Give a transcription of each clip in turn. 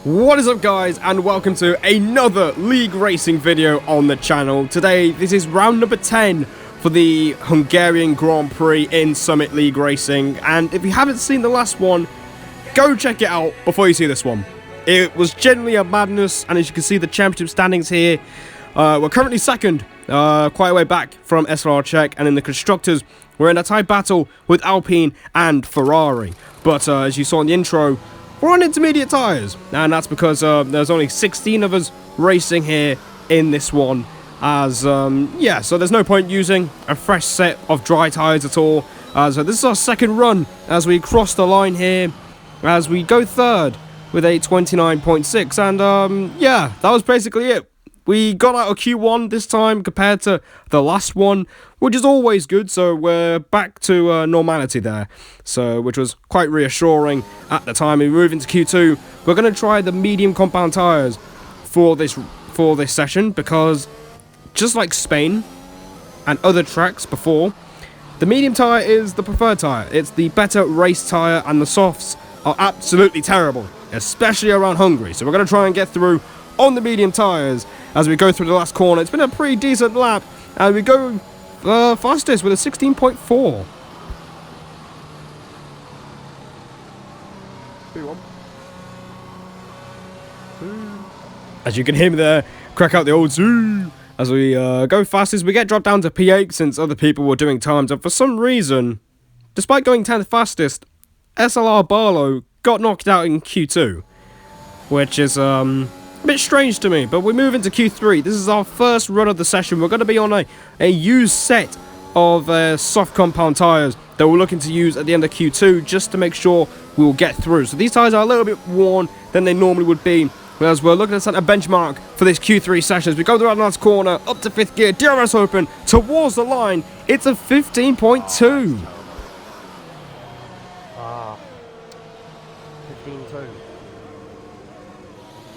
What is up, guys, and welcome to another league racing video on the channel. Today this is round number 10 for the Hungarian Grand Prix in Summit League Racing, and if you haven't seen the last one, go check it out before you see this one. It was generally a madness, and as you can see the championship standings here, we're currently second, quite a way back from SLR Czech, and in the constructors we're in a tight battle with Alpine and Ferrari. But as you saw in the intro, we're on intermediate tyres, and that's because there's only 16 of us racing here in this one, as, so there's no point using a fresh set of dry tyres at all. So this is our second run as we cross the line here, as we go third with a 29.6, and, that was basically it. We got out of Q1 this time compared to the last one, which is always good, so we're back to normality there, so which was quite reassuring at the time. We move into Q2, we're going to try the medium compound tyres for this session, because just like Spain and other tracks before, the medium tyre is the preferred tyre. It's the better race tyre, and the softs are absolutely terrible, especially around Hungary, so we're going to try and get through on the medium tyres as we go through the last corner. It's been a pretty decent lap, and we go fastest with a 16.4. As you can hear me there, crack out the old zoo. As we go fastest, we get dropped down to P8 since other people were doing times, and for some reason, despite going 10th fastest, SLR Barlow got knocked out in Q2, which is a bit strange to me. But we move into Q3. This is our first run of the session. We're going to be on a used set of soft compound tyres that we're looking to use at the end of Q2 just to make sure we will get through. So these tyres are a little bit worn than they normally would be, as we're looking to set a benchmark for this Q3 session. As we go around the last corner, up to 5th gear, DRS open, towards the line, it's a 15.2. 15.2.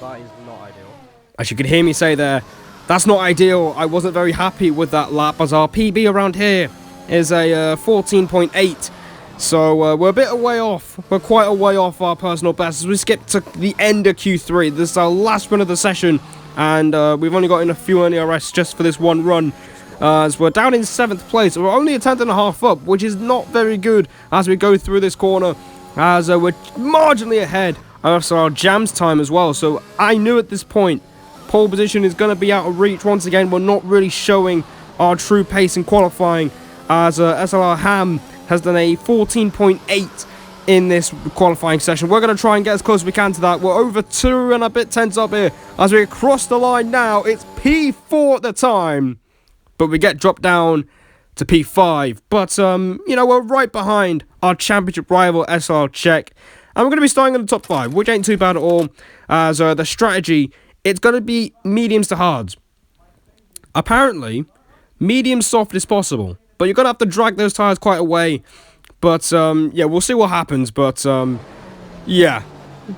That is not ideal. As you can hear me say there, that's not ideal. I wasn't very happy with that lap, as our PB around here is a 14.8. So we're a bit away off. We're quite a way off our personal best as we skip to the end of Q3. This is our last run of the session, and we've only got in a few NRS just for this one run. As we're down in 7th place. We're only a 10th and a half up, which is not very good as we go through this corner, as we're marginally ahead of our Jam's time as well. So I knew at this point pole position is going to be out of reach. Once again, we're not really showing our true pace in qualifying, as SLR Ham has done a 14.8 in this qualifying session. We're going to try and get as close as we can to that. We're over 2 and a bit tenths up here as we cross the line now. It's P4 at the time, but we get dropped down to P5. But, we're right behind our championship rival SLR Czech, and we're going to be starting in the top 5, which ain't too bad at all, as the strategy, it's going to be mediums to hards. Apparently, medium soft is possible, but you're going to have to drag those tyres quite a way. But, we'll see what happens. But,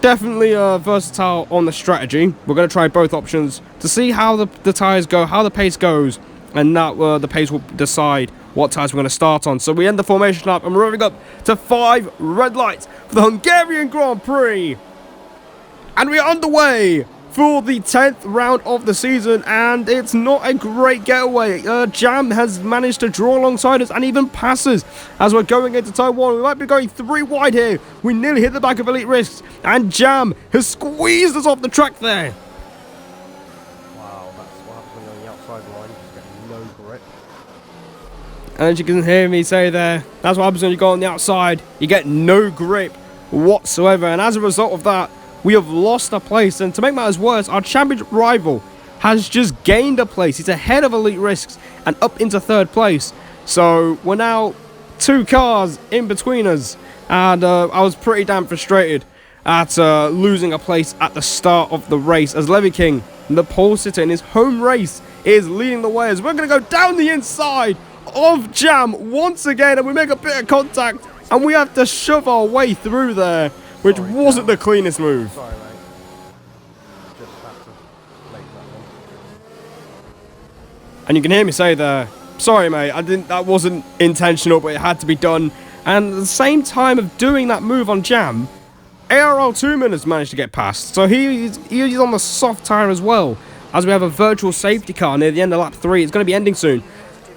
definitely versatile on the strategy. We're going to try both options to see how the tyres go, how the pace goes, and that the pace will decide what tyres we're going to start on. So we end the formation lap, and we're moving up to 5 red lights for the Hungarian Grand Prix. And we're underway for the 10th round of the season, and it's not a great getaway. Jam has managed to draw alongside us and even passes as we're going into turn 1. We might be going 3 wide here. We nearly hit the back of Elite Risks, and Jam has squeezed us off the track there. Wow, that's what happens when you're on the outside line. You just get no grip. As you can hear me say there, that's what happens when you go on the outside. You get no grip whatsoever, and as a result of that, we have lost a place. And to make matters worse, our championship rival has just gained a place. He's ahead of Elite Risks and up into 3rd place. So we're now 2 cars in between us, and I was pretty damn frustrated at losing a place at the start of the race, as Levy King, the pole sitter in his home race, is leading the way, as we're going to go down the inside of Jam once again, and we make a bit of contact, and we have to shove our way through there, which wasn't the cleanest move. Sorry, mate. Just had to make that one. And you can hear me say there, sorry mate, that wasn't intentional, but it had to be done. And at the same time of doing that move on Jam, ARL Tuman has managed to get past, so he's on the soft tyre as well, as we have a virtual safety car near the end of lap 3. It's going to be ending soon.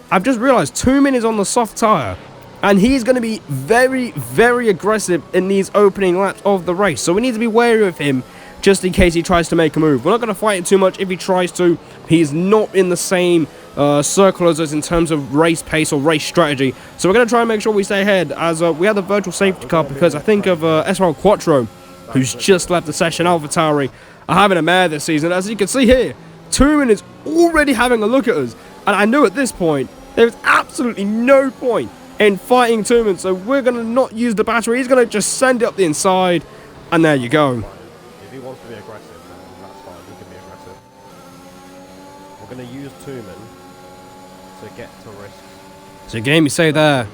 I've just realised Tuman is on the soft tyre, and he's going to be very, very aggressive in these opening laps of the race, so we need to be wary of him, just in case he tries to make a move. We're not going to fight it too much if he tries to. He's not in the same circle as us in terms of race pace or race strategy. So we're going to try and make sure we stay ahead, as we have the virtual safety car, because I think of SLR Quattro, who's just left the session. AlphaTauri are having a mare this season. As you can see here, Tuman is already having a look at us. And I knew at this point, there is absolutely no point in fighting Tuman. So we're going to not use the battery. He's going to just send it up the inside. And there you go. If he wants to be aggressive, then that's fine. He can be aggressive. We're going to use Tuman to get to risks. So game you say there.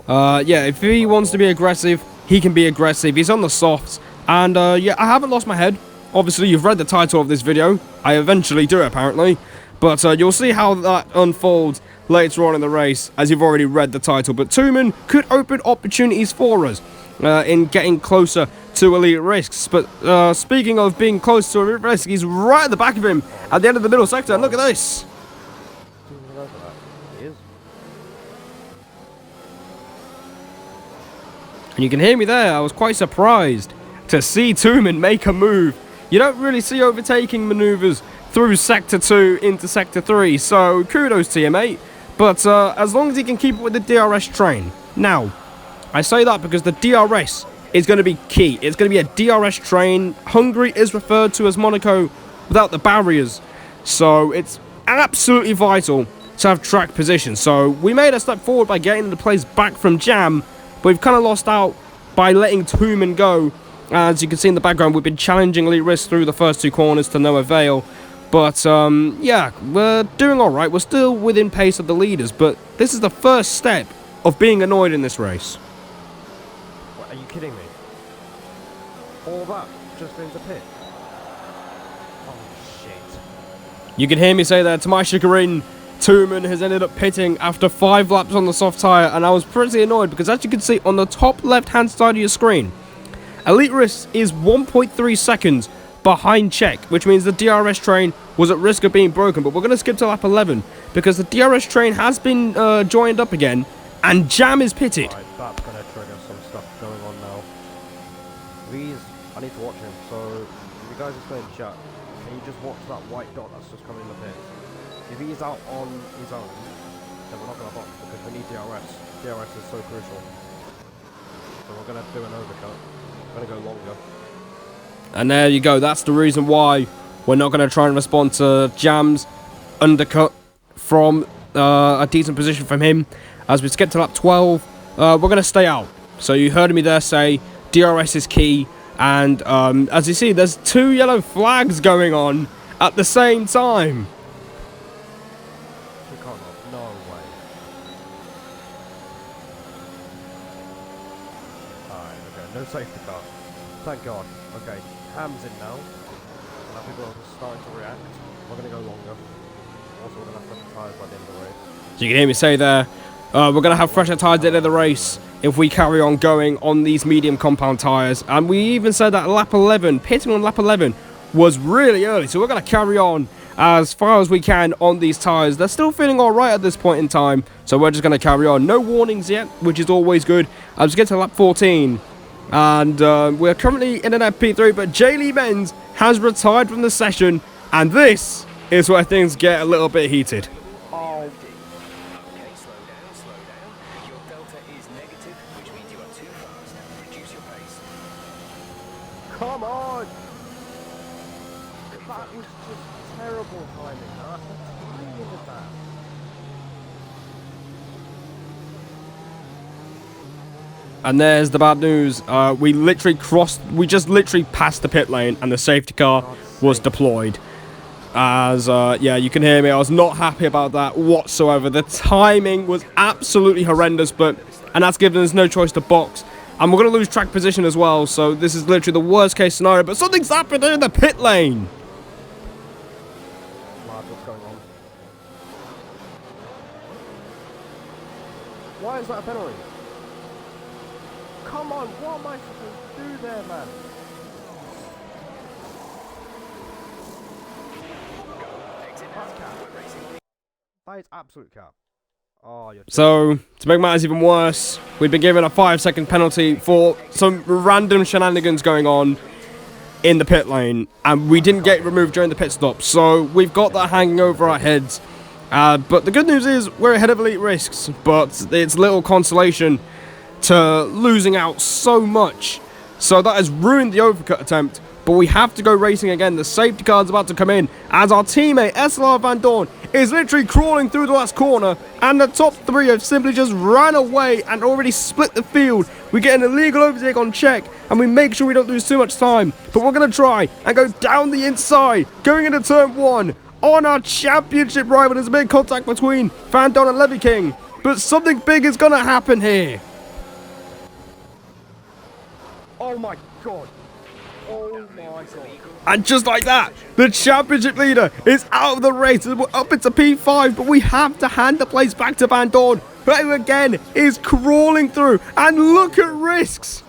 Yeah, if he wants to be aggressive, he can be aggressive. He's on the softs. And yeah, I haven't lost my head. Obviously, you've read the title of this video. I eventually do, apparently. But you'll see how that unfolds later on in the race, as you've already read the title. But Tuman could open opportunities for us in getting closer to elite risks. But speaking of being close to elite risks, he's right at the back of him at the end of the middle sector. And look at this. He is. And you can hear me there. I was quite surprised to see Tuman make a move. You don't really see overtaking maneuvers through Sector 2 into Sector 3, so kudos to you, mate. But as long as he can keep it with the DRS train. Now, I say that because the DRS is going to be key. It's going to be a DRS train. Hungary is referred to as Monaco without the barriers, so it's absolutely vital to have track position. So we made a step forward by getting the place back from Jam, but we've kind of lost out by letting Tuman go. As you can see in the background, we've been challenging elite risks through the first 2 corners to no avail. But, yeah, we're doing alright. We're still within pace of the leaders, but this is the first step of being annoyed in this race. What, are you kidding me? All that just into pit? Oh, shit. You can hear me say that, to my chagrin, Tuman has ended up pitting after 5 laps on the soft tyre, and I was pretty annoyed because, as you can see on the top left-hand side of your screen, elite risks is 1.3 seconds behind Czech, which means the DRS train was at risk of being broken. But we're going to skip to lap 11 because the DRS train has been joined up again, and Jam is pitted. Right, that's going to trigger some stuff going on now. Please, I need to watch him. So, if you guys are still in chat, can you just watch that white dot that's just coming in the pit? If he's out on his own, then we're not going to box because we need DRS. DRS is so crucial. So we're going to do an overcut. We're going to go longer. And there you go. That's the reason why we're not going to try and respond to Jam's undercut from a decent position from him. As we skip to lap 12, we're going to stay out. So you heard me there say DRS is key. And as you see, there's 2 yellow flags going on at the same time. No way. Alright, okay. No safety car. Thank God. Okay, Ham's in now. Now people are starting to react. We're going to go longer. Also, we're going to have fresh tyres by the end of the race. So you can hear me say there, we're going to have fresher tyres at the end of the race if we carry on going on these medium compound tyres. And we even said that lap 11, pitting on lap 11, was really early. So we're going to carry on as far as we can on these tyres. They're still feeling alright at this point in time. So we're just going to carry on. No warnings yet, which is always good. As we get to lap 14. And we're currently in an FP3, but J. Lee Benz has retired from the session, and this is where things get a little bit heated. Oh. Okay, slow down. Your delta is negative, which means you are too fast. Reduce your pace. Come on! That was just terrible timing. How timing is that? And there's the bad news. We just literally passed the pit lane, and the safety car was deployed. As, yeah, you can hear me. I was not happy about that whatsoever. The timing was absolutely horrendous, and that's given us no choice to box. And we're going to lose track position as well, so this is literally the worst case scenario. But something's happened in the pit lane. Lad, what's going on? Why is that a penalty? Come on, what am I supposed to do there, man? That's cap. That is absolute cap. Oh, you're So, to make matters even worse, we've been given a 5-second penalty for some random shenanigans going on in the pit lane, and we didn't get removed during the pit stop, so we've got that hanging over our heads. But the good news is we're ahead of Elite Risks, but it's little consolation to losing out so much. So that has ruined the overcut attempt, but we have to go racing again. The safety car's about to come in as our teammate SLR Van Dorn is literally crawling through the last corner, and the top three have simply just ran away and already split the field. We get an illegal overtake on check, and we make sure we don't lose too much time, but we're going to try and go down the inside, going into turn 1 on our championship rival. There's a big contact between Van Dorn and Levy King, but something big is going to happen here. Oh my god. Oh my god. And just like that, the championship leader is out of the race. We're up into P5, but we have to hand the place back to Van Dorn, who again is crawling through. And look at Risks.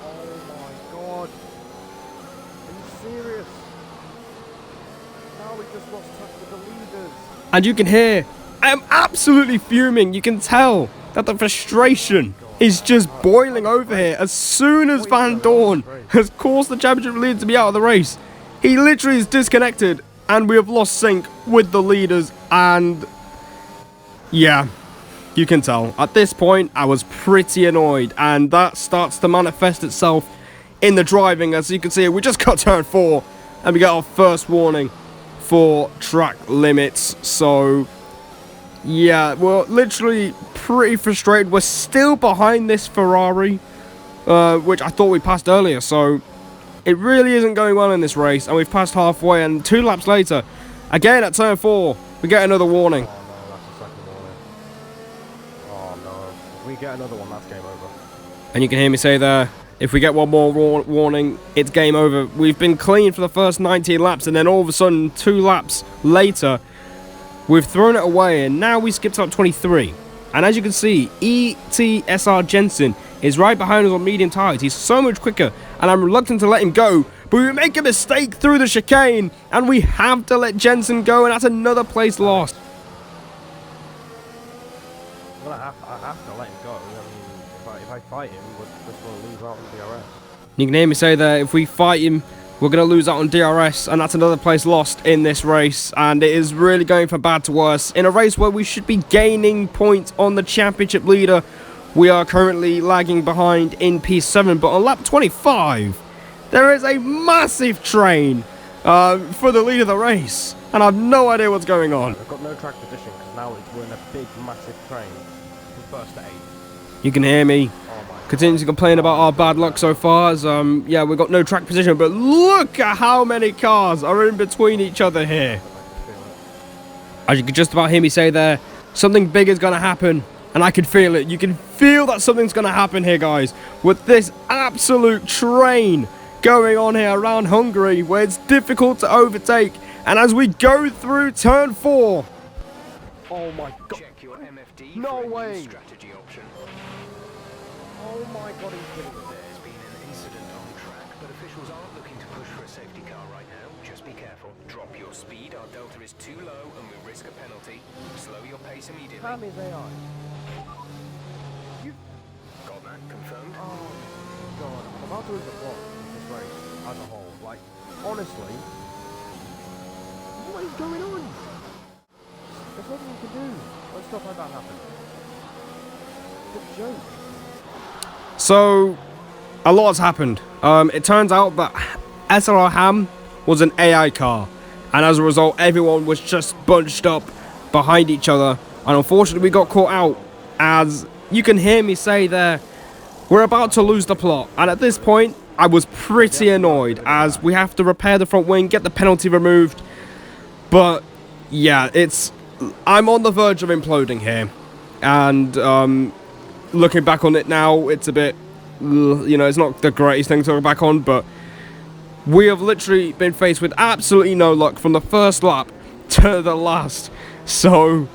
Oh my god. Are you serious? Now we just lost touch with the leaders. And you can hear, I am absolutely fuming. You can tell that the frustration is just boiling over here. As soon as Van Dorn has caused the championship leader to be out of the race, he literally is disconnected, and we have lost sync with the leaders. And yeah, you can tell at this point I was pretty annoyed, and that starts to manifest itself in the driving. As you can see, we just got turn 4 and we got our first warning for track limits. So yeah, we're literally pretty frustrated. We're still behind this Ferrari, which I thought we passed earlier, so it really isn't going well in this race, and we've passed halfway, and 2 laps later, again at turn 4, we get another warning. Oh no, that's the second warning. Oh no. If we get another one, that's game over. And you can hear me say there, if we get one more warning, it's game over. We've been clean for the first 19 laps, and then all of a sudden, 2 laps later, we've thrown it away, and now we skipped up 23. And as you can see, ETSR Jensen is right behind us on medium tyres. He's so much quicker, and I'm reluctant to let him go. But we make a mistake through the chicane, and we have to let Jensen go, and that's another place lost. Well, I have to let him go. I mean, if I fight him, we're just going to lose out on DRS. You can hear me say there, if we fight him, we're going to lose out on DRS, and that's another place lost in this race, and it is really going from bad to worse. In a race where we should be gaining points on the championship leader, we are currently lagging behind in P7, but on lap 25, there is a massive train for the lead of the race, and I have no idea what's going on. We've got no track position, because now we're in a big, massive train from 1st to 8th. You can hear me continue to complain about our bad luck so far, as yeah, we've got no track position, but look at how many cars are in between each other here. As you can just about hear me say there, something big is going to happen, and I can feel it. You can feel that something's going to happen here, guys, with this absolute train going on here around Hungary, where it's difficult to overtake. And as we go through turn 4, Oh my god. Check your MFD No for a new way. strategy option. Oh my god, he's kidding me. There's been an incident on track, but officials aren't looking to push for a safety car right now. Just be careful. Drop your speed. Our delta is too low, and we risk a penalty. Slow your pace immediately. Damn his AI. Got that confirmed? Oh god, I'm about to lose the plot of this race as a whole. Like, honestly, what is going on? There's nothing you can do when stuff like that happens. It's a joke. so a lot has happened. It turns out that SLR Ham was an AI car, and as a result, everyone was just bunched up behind each other, and unfortunately we got caught out. As you can hear me say there, we're about to lose the plot, and at this point I was pretty annoyed, as we have to repair the front wing, get the penalty removed. But yeah, I'm on the verge of imploding here, and looking back on it now, it's a bit, you know, it's not the greatest thing to look back on, but we have literally been faced with absolutely no luck from the first lap to the last. So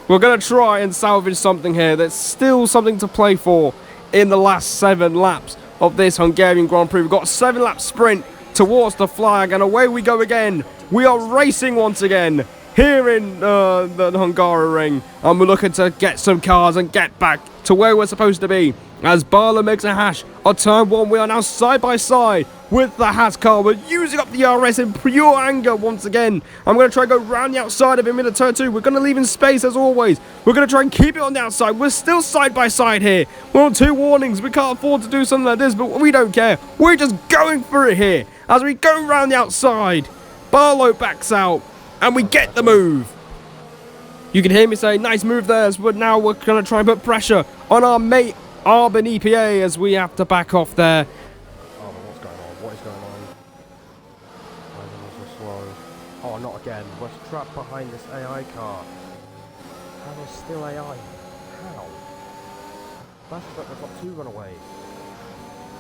we're going to try and salvage something here. There's still something to play for in the last 7 laps of this Hungarian Grand Prix. We've got a 7-lap sprint towards the flag, and away we go again. We are racing once again here in the Hungary ring, and we're looking to get some cars and get back to where we're supposed to be. As Barlow makes a hash on turn 1, we are now side by side with the Haas car. We're using up the RS in pure anger once again. I'm going to try and go round the outside of him into turn 2. We're going to leave him space as always. We're going to try and keep it on the outside. We're still side by side here. We're on 2 warnings. We can't afford to do something like this, but we don't care. We're just going for it here as we go round the outside. Barlow backs out and we get the move. You can hear me say, nice move there, but now we're going to try and put pressure on our mate Arbon EPA as we have to back off there. Oh, what's going on? What is going on? Why is it so slow? Oh, not again. We're trapped behind this AI car. And there's still AI. How? That's like they've got 2 runaways.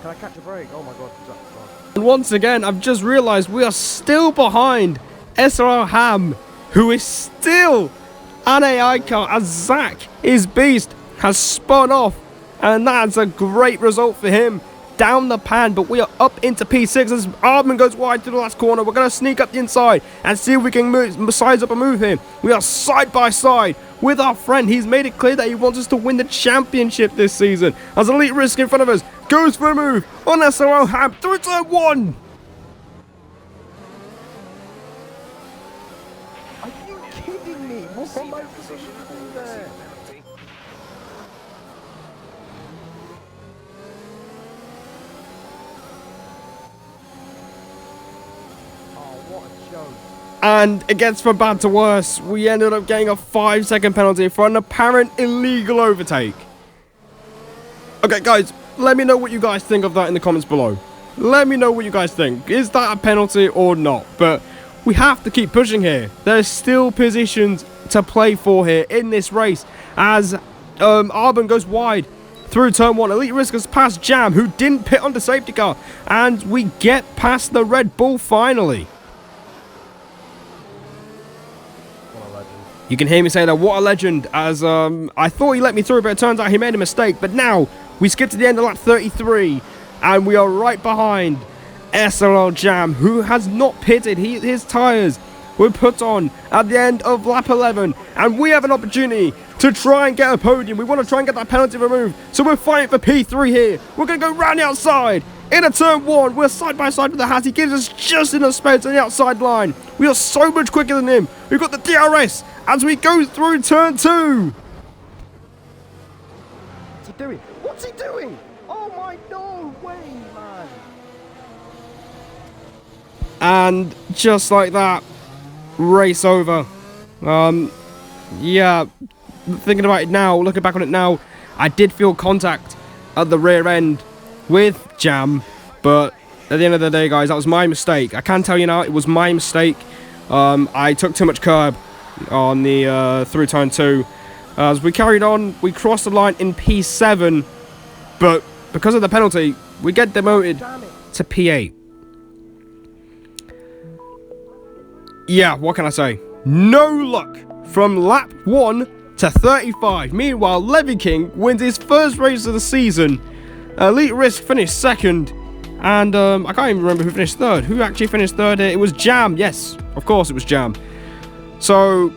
Can I catch a break? Oh my god, that's And once again, I've just realised we are still behind SLR Ham, who is still an AI car, as Zach, his beast, has spun off. And that's a great result for him down the pan. But we are up into P6 as Arbon goes wide to the last corner. We're going to sneak up the inside and see if we can size up and move him. We are side by side with our friend. He's made it clear that he wants us to win the championship this season. As Elite Risk in front of us goes for a move on SLR Ham through turn 1. Are you kidding me? What am I position there? What a joke. And it gets from bad to worse. We ended up getting a 5-second penalty for an apparent illegal overtake. Okay, guys, let me know what you guys think of that in the comments below. Let me know what you guys think. Is that a penalty or not? But we have to keep pushing here. There's still positions to play for here in this race as Arbon goes wide through turn 1. Elite Risk has passed Jam, who didn't pit on the safety car. And we get past the Red Bull finally. You can hear me say that, what a legend, as I thought he let me through, but it turns out he made a mistake. But now, we skip to the end of lap 33, and we are right behind SLR Jam, who has not pitted. His tyres were put on at the end of lap 11, and we have an opportunity to try and get a podium. We want to try and get that penalty removed, so we're fighting for P3 here. We're going to go round the outside. Into turn 1, we're side by side with the Haas. He gives us just enough space on the outside line. We are so much quicker than him. We've got the DRS as we go through turn 2. What's he doing? What's he doing? Oh my, no way, man. And just like that, race over. Yeah, thinking about it now, looking back on it now, I did feel contact at the rear end with Jam, but at the end of the day, guys, that was my mistake. I can tell you now, it was my mistake. I took too much curb on the through turn 2. As we carried on, we crossed the line in P7, but because of the penalty, we get demoted to P8. Yeah, what can I say? No luck from lap 1 to 35. Meanwhile, Levy King wins his first race of the season. Elite Risk finished 2nd, and I can't even remember who finished 3rd. Who actually finished 3rd here? It was Jam. Yes, of course it was Jam. So,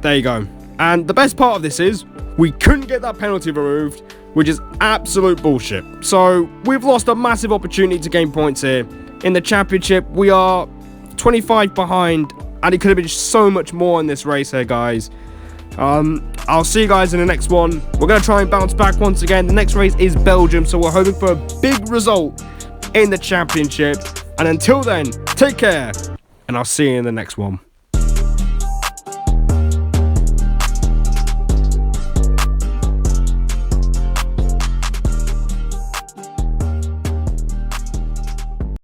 there you go. And the best part of this is, we couldn't get that penalty removed, which is absolute bullshit. So, we've lost a massive opportunity to gain points here. In the championship, we are 25 behind, and it could have been so much more in this race here, guys. I'll see you guys in the next one. We're going to try and bounce back once again. The next race is Belgium, so we're hoping for a big result in the championship. And until then, take care, and I'll see you in the next one.